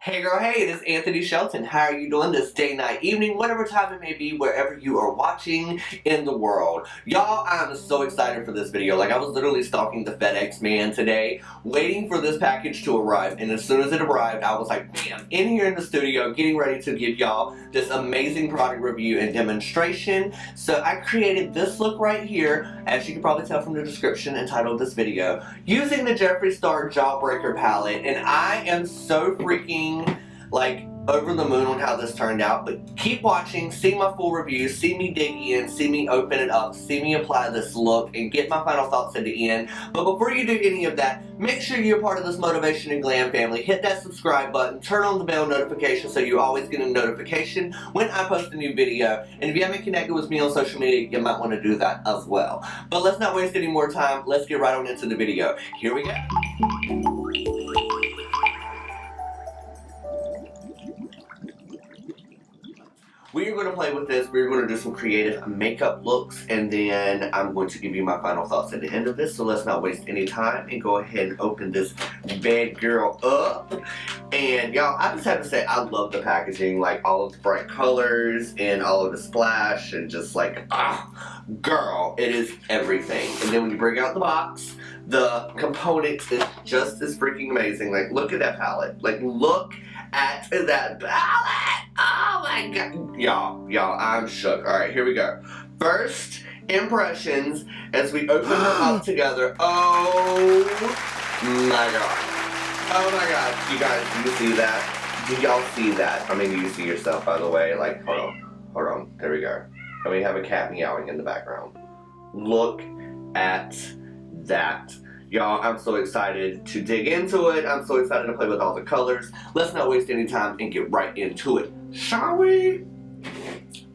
Hey girl, hey, it is Anthony Shelton. How are you doing this day, night, evening, whatever time it may be, wherever you are watching in the world? Y'all, I'm so excited for this video. Like, I was literally stalking the FedEx man today, waiting for this package to arrive, and as soon as it arrived, I was like, bam, in here in the studio, getting ready to give y'all this amazing product review and demonstration. So I created this look right here, as you can probably tell from the description and title of this video, using the Jeffree Star Jawbreaker Palette, and I am so freaking like over the moon on how this turned out. But keep watching, see my full review, see me dig in, see me open it up, see me apply this look, and get my final thoughts at the end. But before you do any of that, make sure you're part of this Motivation and Glam family. Hit that subscribe button, turn on the bell notification so you always get a notification when I post a new video. And if you haven't connected with me on social media, you might want to do that as well. But let's not waste any more time. Let's get right on into the video. Here we go. We are going to play with this, we're going to do some creative makeup looks, and then I'm going to give you my final thoughts at the end of this, so let's not waste any time and go ahead and open this bad girl up. And y'all, I just have to say, I love the packaging, like all of the bright colors and all of the splash and just like, girl, it is everything. And then when you bring out the box, the components is just as freaking amazing. Like, look at that palette. Like, look at that palette. Oh my god. Y'all, I'm shook. Alright, here we go. First impressions as we open her up together. Oh my god. Oh my god. You guys, do you see that? Do y'all see that? I mean, do you see yourself, by the way? Like, hold on. There we go. And we have a cat meowing in the background. Look at that. Y'all, I'm so excited to dig into it. I'm so excited to play with all the colors. Let's not waste any time and get right into it, shall we?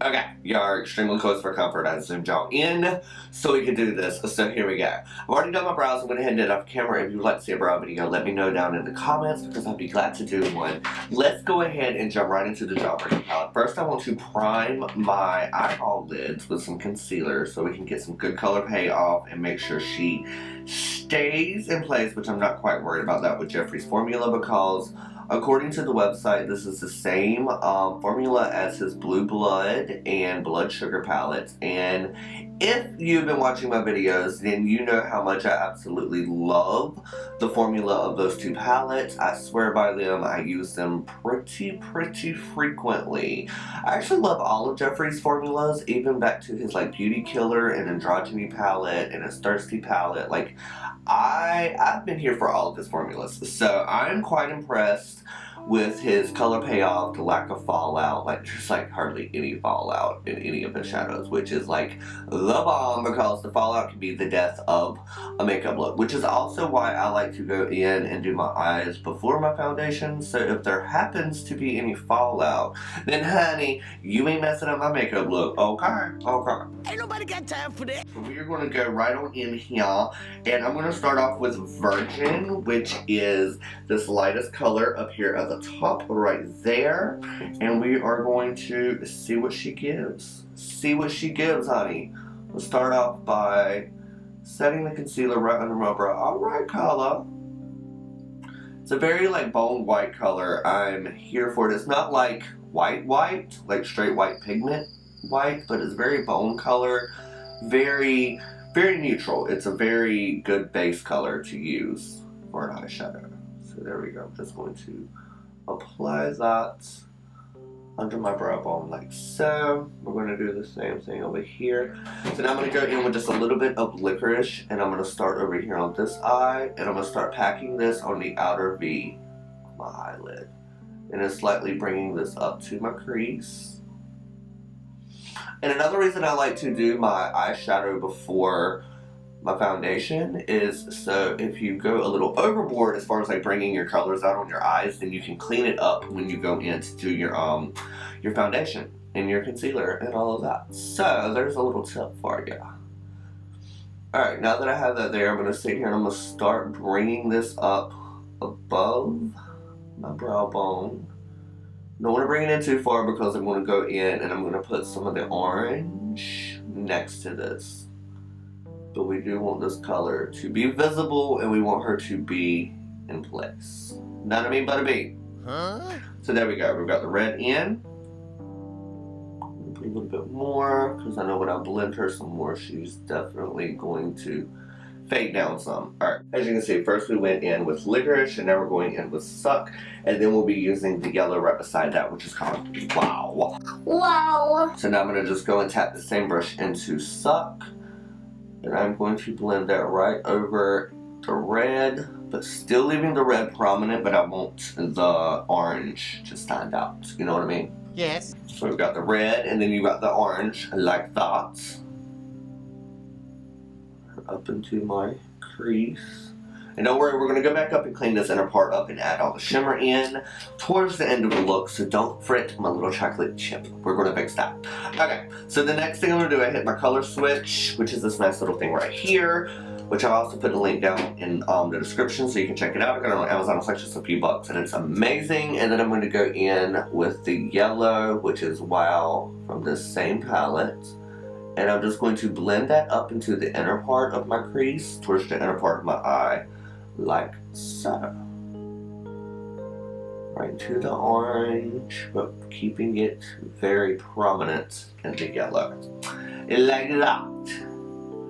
Okay, y'all are extremely close for comfort. I zoomed y'all in so we can do this. So here we go. I've already done my brows. I'm going to hand it off camera. If you would like to see a brow video, let me know down in the comments because I'd be glad to do one. Let's go ahead and jump right into the Jawbreaker palette. First, I want to prime my eyeball lids with some concealer so we can get some good color payoff and make sure she stays in place, which I'm not quite worried about that with Jeffree's formula because according to the website, this is the same formula as his Blue Blood and Blood Sugar palettes. And if you've been watching my videos, then you know how much I absolutely love the formula of those two palettes. I swear by them. I use them pretty frequently. I actually love all of Jeffree's formulas, even back to his like Beauty Killer and Androgyny palette and his Thirsty palette. Like, I've been here for all of his formulas, so I'm quite impressed with his color payoff, the lack of fallout. Like, there's like hardly any fallout in any of his shadows, which is like the bomb because the fallout can be the death of a makeup look, which is also why I like to go in and do my eyes before my foundation. So if there happens to be any fallout, then honey, you ain't messing up my makeup look. Okay. Ain't nobody got time for that. So we're going to go right on in here, and I'm going to start off with Virgin, which is this lightest color up here at the top right there, and we are going to see what she gives. See what she gives, honey. We'll start off by setting the concealer right under my brow. Alright, color. It's a very like bone white color. I'm here for it. It's not like white, like straight white pigment white, but it's very bone color, very neutral. It's a very good base color to use for an eyeshadow. So there we go. I'm just going to apply that under my brow bone like so. We're going to do the same thing over here. So now I'm going to go in with just a little bit of licorice, and I'm going to start over here on this eye, and I'm going to start packing this on the outer V of my eyelid, and then slightly bringing this up to my crease. And another reason I like to do my eyeshadow before my foundation is so if you go a little overboard as far as like bringing your colors out on your eyes, then you can clean it up when you go in to do your foundation and your concealer and all of that. So there's a little tip for you. Alright, now that I have that there, I'm going to sit here and I'm going to start bringing this up above my brow bone. Don't want to bring it in too far because I'm going to go in and I'm going to put some of the orange next to this. But we do want this color to be visible and we want her to be in place. Not a me, but a me. So there we go. We've got the red in. A little bit more, because I know when I blend her some more, she's definitely going to fade down some. Alright, as you can see, first we went in with licorice, and now we're going in with suck, and then we'll be using the yellow right beside that, which is called wow. Wow! So now I'm going to just go and tap the same brush into suck, and I'm going to blend that right over the red, but still leaving the red prominent, but I want the orange to stand out. You know what I mean? Yes. So we've got the red, and then you got the orange, like that. Up into my crease. And don't worry, we're going to go back up and clean this inner part up and add all the shimmer in towards the end of the look, so don't fret my little chocolate chip. We're going to fix that. Okay, so the next thing I'm going to do, I hit my color switch, which is this nice little thing right here, which I'll also put a link down in the description so you can check it out. I got it on Amazon. It's like just a few bucks, and it's amazing. And then I'm going to go in with the yellow, which is Wow, from this same palette. And I'm just going to blend that up into the inner part of my crease, towards the inner part of my eye, like so. Right to the orange, but keeping it very prominent in the yellow. Like that.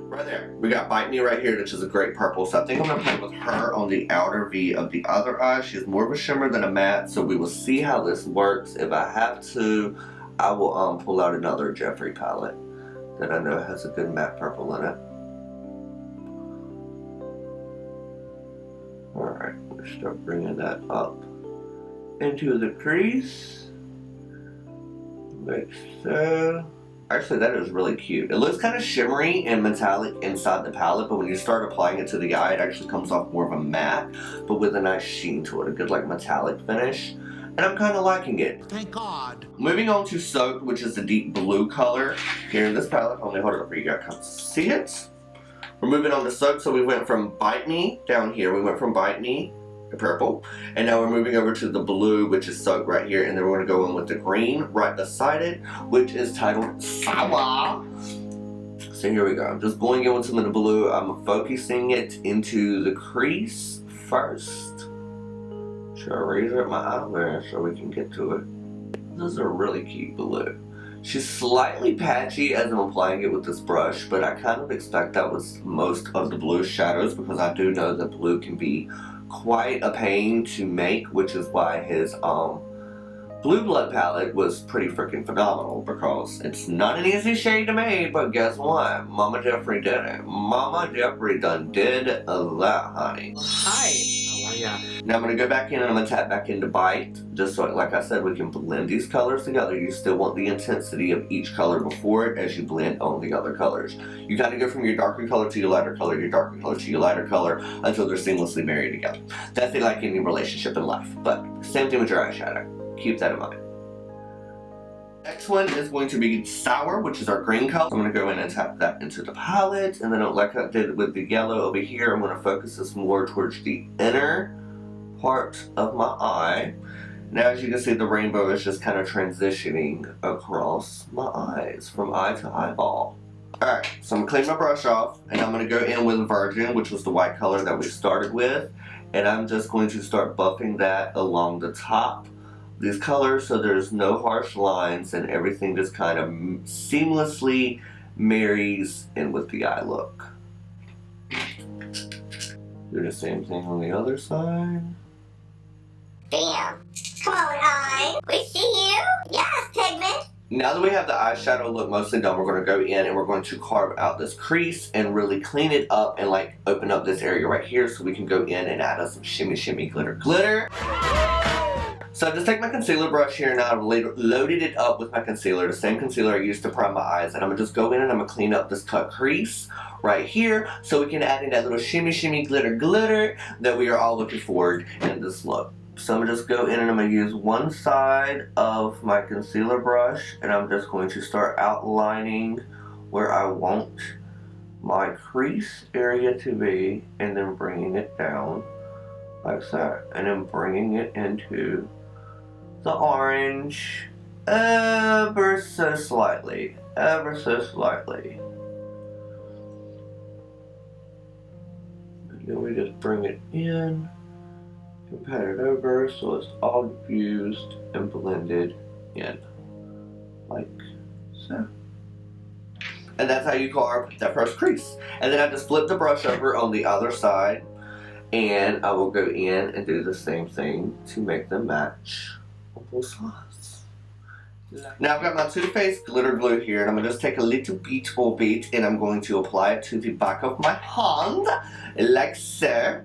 Right there. We got Bite Me right here, which is a great purple. So I think I'm going to play with her on the outer V of the other eye. She's more of a shimmer than a matte, so we will see how this works. If I have to, I will pull out another Jeffree palette that I know has a good matte purple in it. Alright, let's start bringing that up into the crease. Like so. Actually, that is really cute. It looks kind of shimmery and metallic inside the palette, but when you start applying it to the eye, it actually comes off more of a matte, but with a nice sheen to it, a good like metallic finish. And I'm kind of liking it. Thank God. Moving on to Soaked, which is the deep blue color. Here in this palette, let me hold it up for you guys to see it. We're moving on to Soaked, so we went from Bite Me down here. We went from Bite Me to purple, and now we're moving over to the blue, which is Soaked right here, and then we're going to go in with the green right beside it, which is titled Sour. So here we go. I'm just going in with some of the blue. I'm focusing it into the crease first. Should I raise up my eyelash so we can get to it? This is a really cute blue. She's slightly patchy as I'm applying it with this brush, but I kind of expect that with most of the blue shadows, because I do know that blue can be quite a pain to make, which is why his Blue Blood palette was pretty freaking phenomenal, because it's not an easy shade to make, but guess what? Mama Jeffree did it. Mama Jeffree done did that, honey. Hi. How are ya? Now I'm going to go back in and I'm going to tap back into Bite, just so, like I said, we can blend these colors together. You still want the intensity of each color before it as you blend on the other colors. You kind of go from your darker color to your lighter color, your darker color to your lighter color, until they're seamlessly married together. That's like any relationship in life, but same thing with your eyeshadow. Keep that in mind. Next one is going to be Sour, which is our green color. I'm going to go in and tap that into the palette, and then like I did with the yellow over here, I'm going to focus this more towards the inner part of my eye. Now as you can see, the rainbow is just kind of transitioning across my eyes from eye to eyeball. Alright, so I'm going to clean my brush off, and I'm going to go in with Virgin, which was the white color that we started with, and I'm just going to start buffing that along the top these colors so there's no harsh lines and everything just kind of seamlessly marries in with the eye look. Do the same thing on the other side. Bam. Come on, eye. We see you. Yes, pigment. Now that we have the eyeshadow look mostly done, we're going to go in and we're going to carve out this crease and really clean it up and like open up this area right here so we can go in and add some shimmy shimmy glitter glitter. So I just take my concealer brush here and I've loaded it up with my concealer, the same concealer I used to prime my eyes, and I'm going to just go in and I'm going to clean up this cut crease right here so we can add in that little shimmy shimmy glitter glitter that we are all looking for in this look. So I'm going to just go in and I'm going to use one side of my concealer brush and I'm just going to start outlining where I want my crease area to be and then bringing it down like that, and then bringing it into the orange ever so slightly, ever so slightly. And then we just bring it in and pat it over so it's all diffused and blended in, like so. And that's how you carve that first crease. And then I just flip the brush over on the other side, and I will go in and do the same thing to make them match on both sides. Now I've got my Too Faced glitter glue here, and I'm going to just take a little bit, and I'm going to apply it to the back of my hand, like so.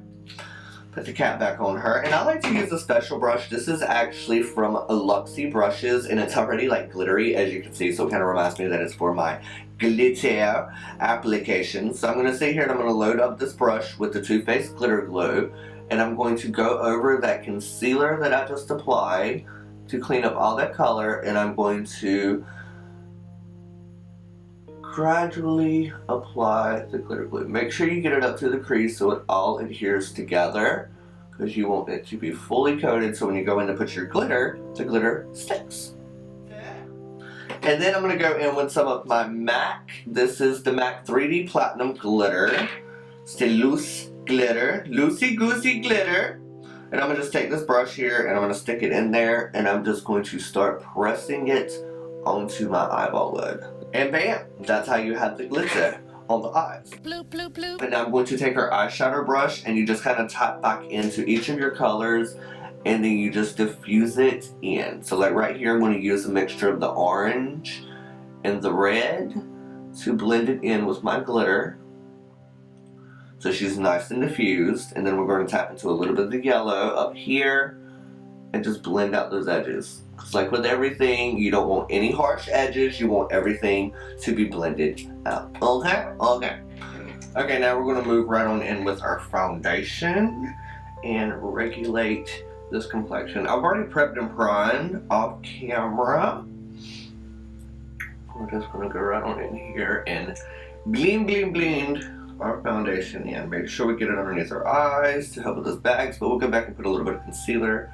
Put the cap back on her, and I like to use a special brush. This is actually from Luxie Brushes, and it's already like glittery, as you can see, so it kind of reminds me that it's for my glitter application. So I'm going to sit here and I'm going to load up this brush with the Too Faced glitter glue, and I'm going to go over that concealer that I just applied to clean up all that color, and I'm going to gradually apply the glitter glue. Make sure you get it up to the crease so it all adheres together, because you want it to be fully coated so when you go in to put your glitter, the glitter sticks. And then I'm going to go in with some of my MAC. This is the MAC 3D Platinum Glitter. It's the loose glitter, loosey goosey glitter. And I'm going to just take this brush here and I'm going to stick it in there, and I'm just going to start pressing it onto my eyeball lid. And bam! That's how you have the glitter on the eyes. Bloop, bloop, bloop. And now I'm going to take our eyeshadow brush, and you just kind of tap back into each of your colors, and then you just diffuse it in. So like right here, I'm going to use a mixture of the orange and the red to blend it in with my glitter, so she's nice and diffused. And then we're going to tap into a little bit of the yellow up here and just blend out those edges. Because like with everything, you don't want any harsh edges, you want everything to be blended out. Okay? Okay. Okay, now we're going to move right on in with our foundation and regulate this complexion. I've already prepped and primed off camera. We're just going to go right on in here and blend our foundation in. Make sure we get it underneath our eyes to help with those bags, but we'll go back and put a little bit of concealer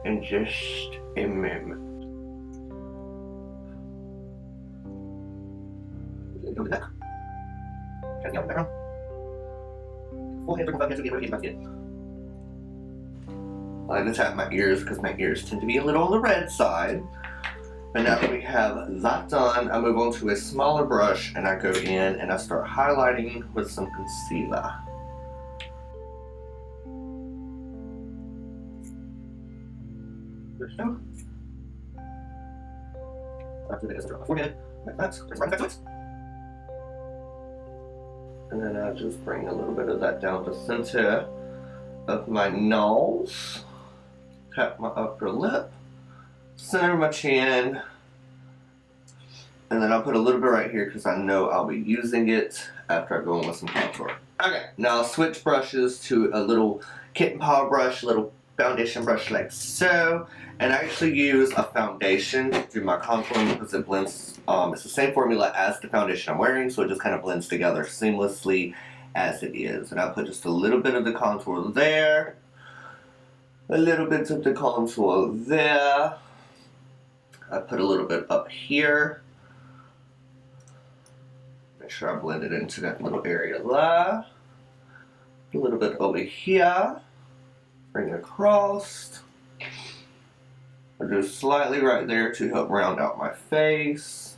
in just a moment. I like to tap my ears because my ears tend to be a little on the red side. But now that we have that done, I move on to a smaller brush and I go in and I start highlighting with some concealer. So. After that, my forehead, like that, right back to it. And then I just bring a little bit of that down the center of my nose, tap my upper lip, center of my chin, and then I'll put a little bit right here because I know I'll be using it after I go in with some contour. Okay, now I'll switch brushes to a little kitten paw brush, a little foundation brush like so, and I actually use a foundation to do my contouring because it blends, it's the same formula as the foundation I'm wearing, so it just kind of blends together seamlessly as it is. And I'll put just a little bit of the contour there, a little bit of the contour there, I put a little bit up here, make sure I blend it into that little area there, a little bit over here, bring it across. I'll do slightly right there to help round out my face.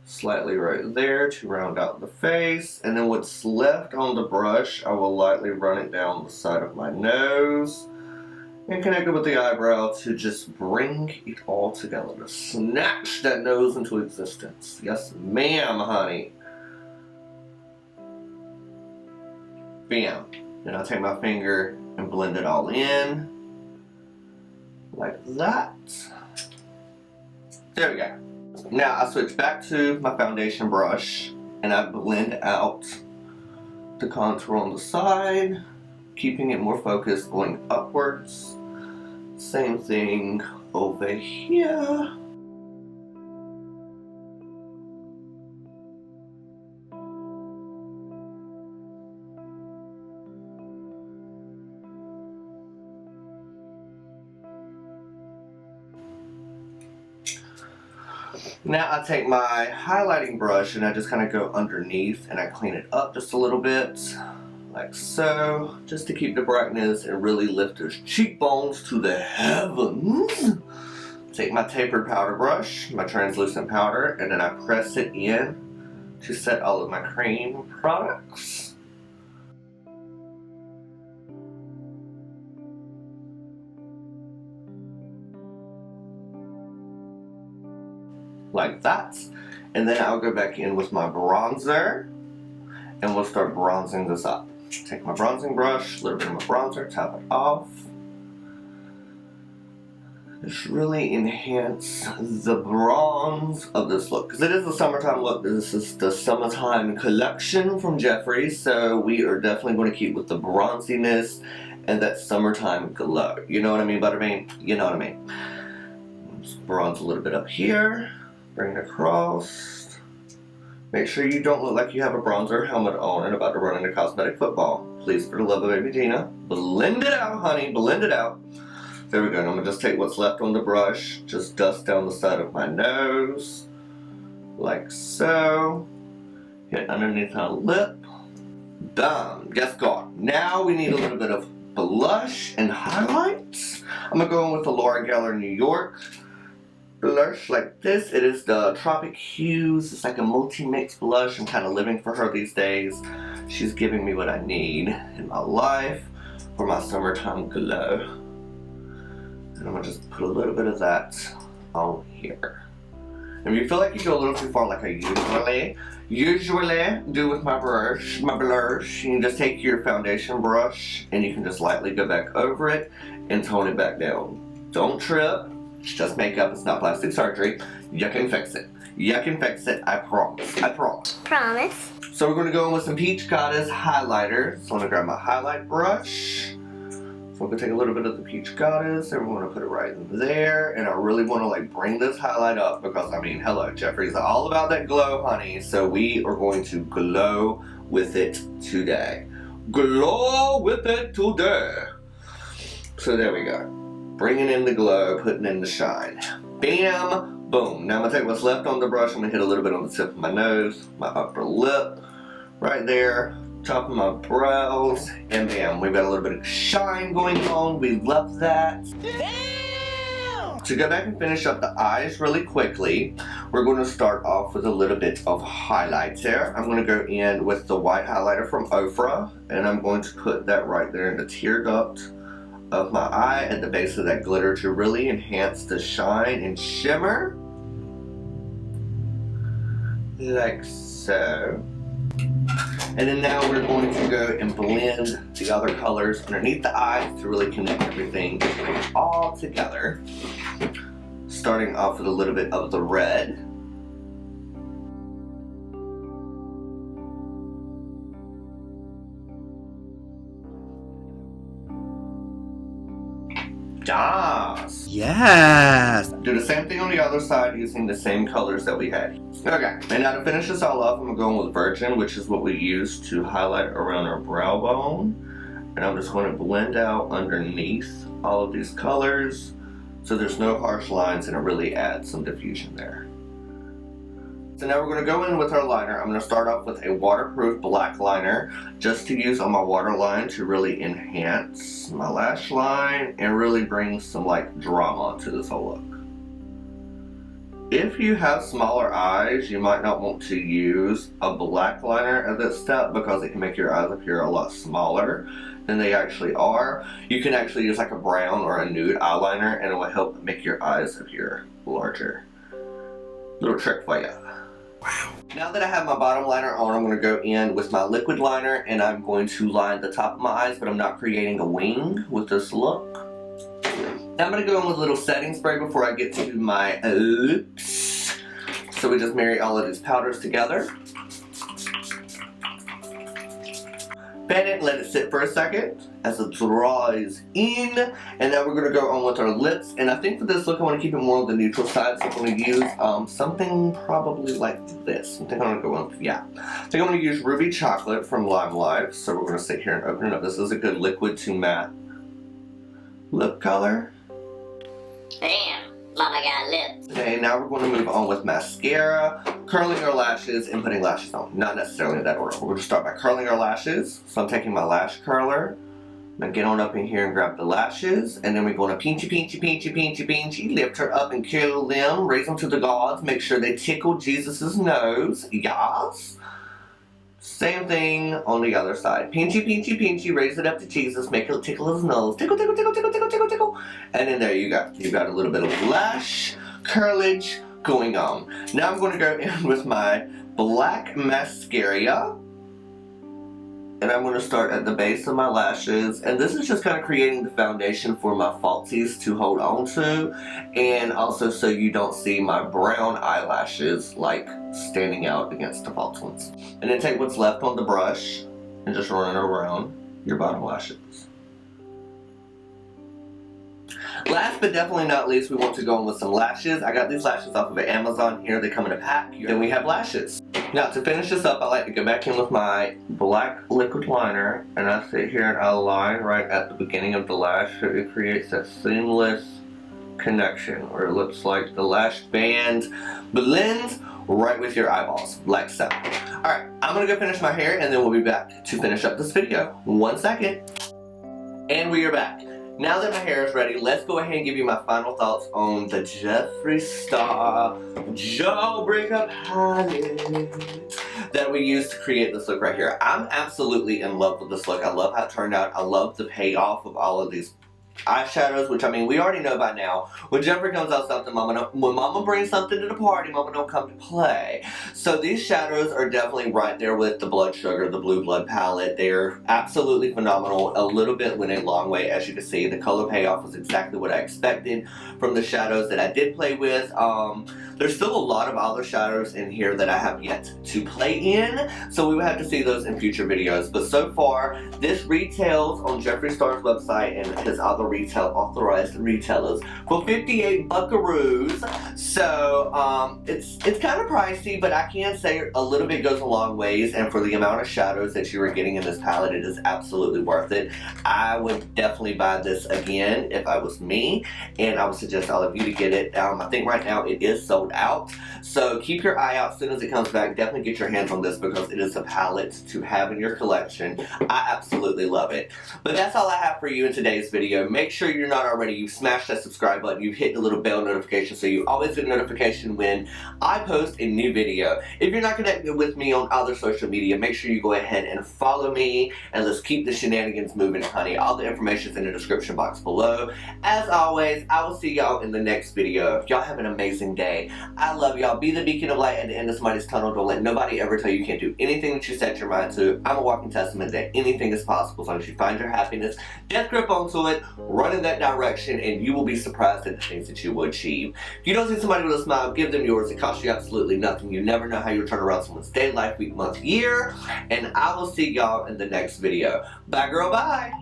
Slightly right there to round out the face. And then what's left on the brush, I will lightly run it down the side of my nose and connect it with the eyebrow to just bring it all together. To snatch that nose into existence. Yes, ma'am, honey. Bam. Then I'll take my finger and blend it all in like that. There we go. Now I switch back to my foundation brush and I blend out the contour on the side, keeping it more focused, going upwards. Same thing over here. Now I take my highlighting brush and I just kind of go underneath and I clean it up just a little bit. like so, just to keep the brightness and really lift those cheekbones to the heavens. Take my tapered powder brush, my translucent powder, and then I press it in to set all of my cream products. Like that. And then I'll go back in with my bronzer and we'll start bronzing this up. Take my bronzing brush, a little bit of my bronzer, tap it off. Just really enhance the bronze of this look. Because it is the summertime look. This is the summertime collection from Jeffree. So we are definitely going to keep with the bronziness and that summertime glow. You know what I mean, Butterbean? You know what I mean. Just bronze a little bit up here. Bring it across. Make sure you don't look like you have a bronzer helmet on and about to run into cosmetic football. Please, for the love of baby Gina, blend it out, honey. Blend it out. There we go. And I'm going to just take what's left on the brush. Just dust down the side of my nose. Like so. Hit underneath my lip. Done. Guess what? Now we need a little bit of blush and highlights. I'm going to go in with the Laura Geller New York blush like this. It is the Tropic Hues. It's like a multi-mix blush. I'm kind of living for her these days. She's giving me what I need in my life for my summertime glow. And I'm going to just put a little bit of that on here. And if you feel like you go a little too far like I usually do with my brush, you can just take your foundation brush and you can just lightly go back over it and tone it back down. Don't trip. It's just makeup, it's not plastic surgery. You can fix it. You can fix it, I promise. I promise. Promise. So we're going to go in with some Peach Goddess highlighter. So I'm going to grab my highlight brush. So I'm going to take a little bit of the Peach Goddess and we're going to put it right in there. And I really want to like bring this highlight up because I mean, hello, Jeffree's all about that glow, honey. So we are going to glow with it today. Glow with it today. So there we go. Bringing in the glow, putting in the shine. Bam, boom. Now I'm going to take what's left on the brush. I'm going to hit a little bit on the tip of my nose, my upper lip, right there, top of my brows, and bam, we've got a little bit of shine going on. We love that. Damn! To go back and finish up the eyes really quickly, we're going to start off with a little bit of highlighter. I'm going to go in with the white highlighter from Ofra, and I'm going to put that right there in the tear duct of my eye at the base of that glitter to really enhance the shine and shimmer. Like so. And then now we're going to go and blend the other colors underneath the eyes to really connect everything all together. Starting off with a little bit of the red. Yes. Yes. Do the same thing on the other side using the same colors that we had. Okay, and now to finish this all off, I'm going with Virgin, which is what we use to highlight around our brow bone. And I'm just going to blend out underneath all of these colors so there's no harsh lines and it really adds some diffusion there. So now we're going to go in with our liner. I'm going to start off with a waterproof black liner just to use on my waterline to really enhance my lash line and really bring some like drama to this whole look. If you have smaller eyes, you might not want to use a black liner at this step because it can make your eyes appear a lot smaller than they actually are. You can actually use like a brown or a nude eyeliner and it will help make your eyes appear larger. Little trick for you. Wow. Now that I have my bottom liner on, I'm going to go in with my liquid liner and I'm going to line the top of my eyes, but I'm not creating a wing with this look. Now I'm going to go in with a little setting spray before I get to my lips. So we just marry all of these powders together. Pan it, let it sit for a second as it dries in. And now we're going to go on with our lips. And I think for this look, I want to keep it more on the neutral side. So I'm going to use something probably like this. I think I'm going to go with, yeah. I think I'm going to use Ruby Chocolate from Lime Life. So we're going to sit here and open it up. This is a good liquid to matte lip color. Damn. Mama got lips. Okay, now we're going to move on with mascara, curling our lashes, and putting lashes on. Not necessarily in that order. We're going to start by curling our lashes. So I'm taking my lash curler. Now get on up in here and grab the lashes, and then we're going to pinchy, pinchy, pinchy, pinchy, pinchy, lift her up and curl them, raise them to the gods, make sure they tickle Jesus' nose, yes. Same thing on the other side. Pinchy, pinchy, pinchy, raise it up to Jesus, make it tickle his nose, tickle, tickle, tickle, tickle, tickle, tickle, tickle, and then there you go. You got a little bit of lash curlage going on. Now I'm going to go in with my black mascara. And I'm going to start at the base of my lashes, and this is just kind of creating the foundation for my falsies to hold on to, and also so you don't see my brown eyelashes like standing out against the false ones. And then take what's left on the brush and just run it around your bottom lashes. Last but definitely not least, we want to go in with some lashes. I got these lashes off of Amazon here. They come in a pack. Then we have lashes. Now to finish this up, I like to go back in with my black liquid liner, and I sit here and I line right at the beginning of the lash so it creates that seamless connection where it looks like the lash band blends right with your eyeballs, like so. Alright, I'm gonna go finish my hair and then we'll be back to finish up this video. 1 second. And we are back. Now that my hair is ready, let's go ahead and give you my final thoughts on the Jeffree Star Jawbreaker Palette that we used to create this look right here. I'm absolutely in love with this look. I love how it turned out. I love the payoff of all of these eyeshadows, which I mean we already know by now. When Jeffree comes out something, when Mama brings something to the party, Mama don't come to play. So these shadows are definitely right there with the Blood Sugar, the Blue Blood palette. They're absolutely phenomenal. A little bit went a long way, as you can see. The color payoff was exactly what I expected from the shadows that I did play with. There's still a lot of other shadows in here that I have yet to play in, so we will have to see those in future videos. But so far, this retails on Jeffree Star's website and his other retail authorized retailers for 58 buckaroos. So it's kind of pricey, but I can say a little bit goes a long ways, and for the amount of shadows that you are getting in this palette, it is absolutely worth it. I would definitely buy this again if I was me, and I would suggest all of you to get it. I think right now it is sold out, so keep your eye out. As soon as it comes back, definitely get your hands on this because it is a palette to have in your collection. I absolutely love it. But that's all I have for you in today's video. Make sure you're not already, you've smashed that subscribe button, you've hit the little bell notification so you always get a notification when I post a new video. If you're not connected with me on other social media, make sure you go ahead and follow me, and let's keep the shenanigans moving, honey. All the information is in the description box below. As always, I will see y'all in the next video. Y'all have an amazing day. I love y'all. Be the beacon of light at the end of somebody's tunnel. Don't let nobody ever tell you can't do anything that you set your mind to. I'm a walking testament that anything is possible as long as you find your happiness, death grip onto it, run in that direction, and you will be surprised at the things that you will achieve. If you don't see somebody with a smile, give them yours. It costs you absolutely nothing. You never know how you'll turn around someone's day, life, week, month, year. And I will see y'all in the next video. Bye, girl. Bye.